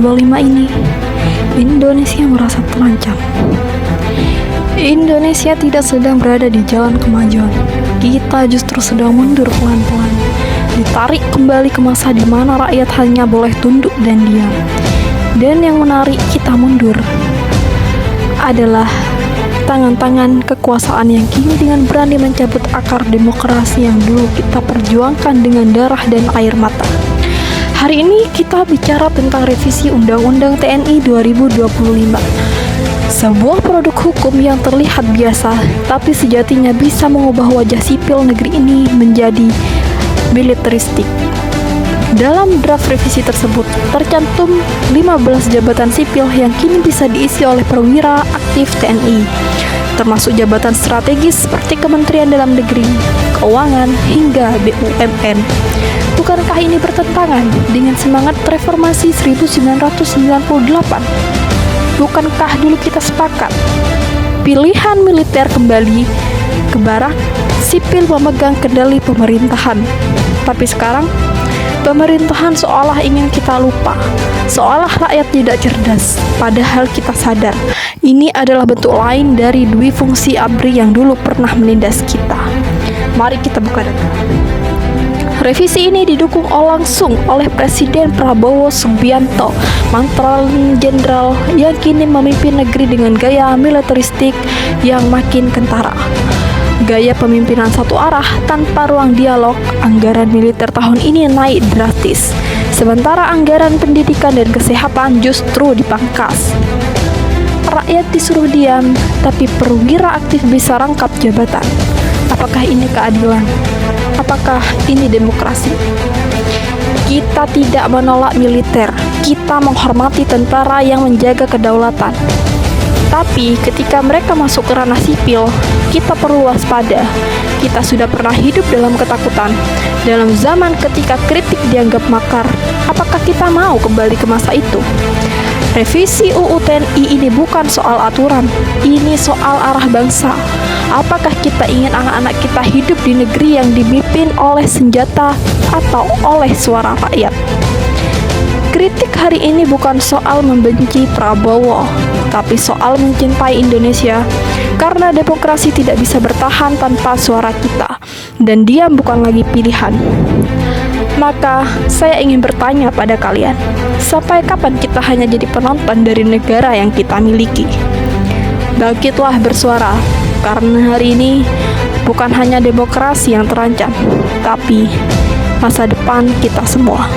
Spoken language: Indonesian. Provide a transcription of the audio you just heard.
2025 ini, Indonesia merasa terancam. Indonesia tidak sedang berada di jalan kemajuan. Kita justru sedang mundur pelan-pelan, ditarik kembali ke masa di mana rakyat hanya boleh tunduk dan diam. Dan yang menarik kita mundur adalah tangan-tangan kekuasaan yang kini dengan berani mencabut akar demokrasi yang dulu kita perjuangkan dengan darah dan air mata. Hari ini kita bicara tentang revisi Undang-Undang TNI 2025. Sebuah produk hukum yang terlihat biasa, tapi sejatinya bisa mengubah wajah sipil negeri ini menjadi militeristik. Dalam draft revisi tersebut, tercantum 15 jabatan sipil yang kini bisa diisi oleh perwira aktif TNI, termasuk jabatan strategis seperti Kementerian Dalam Negeri, Keuangan, hingga BUMN. Bukankah ini bertentangan dengan semangat reformasi 1998? Bukankah dulu kita sepakat pilihan militer kembali ke barak, sipil memegang kendali pemerintahan? Tapi sekarang pemerintahan seolah ingin kita lupa, seolah rakyat tidak cerdas. Padahal kita sadar, ini adalah bentuk lain dari dui fungsi ABRI yang dulu pernah menindas kita. Mari kita buka data. Revisi ini didukung langsung oleh Presiden Prabowo Subianto, mantan jenderal yang kini memimpin negeri dengan gaya militeristik yang makin kentara. Gaya pemimpinan satu arah tanpa ruang dialog, anggaran militer tahun ini naik drastis. Sementara anggaran pendidikan dan kesehatan justru dipangkas. Rakyat disuruh diam, tapi perwira aktif bisa rangkap jabatan. Apakah ini keadilan? Apakah ini demokrasi? Kita tidak menolak militer, kita menghormati tentara yang menjaga kedaulatan. Tapi ketika mereka masuk ke ranah sipil, kita perlu waspada. Kita sudah pernah hidup dalam ketakutan. Dalam zaman ketika kritik dianggap makar, apakah kita mau kembali ke masa itu? Revisi UU TNI ini bukan soal aturan, ini soal arah bangsa. Apakah kita ingin anak-anak kita hidup di negeri yang dipimpin oleh senjata atau oleh suara rakyat? Kritik hari ini bukan soal membenci Prabowo, tapi soal mencintai Indonesia, karena demokrasi tidak bisa bertahan tanpa suara kita, dan diam bukan lagi pilihan. Maka, saya ingin bertanya pada kalian, sampai kapan kita hanya jadi penonton dari negara yang kita miliki? Bangkitlah bersuara, karena hari ini bukan hanya demokrasi yang terancam, tapi masa depan kita semua.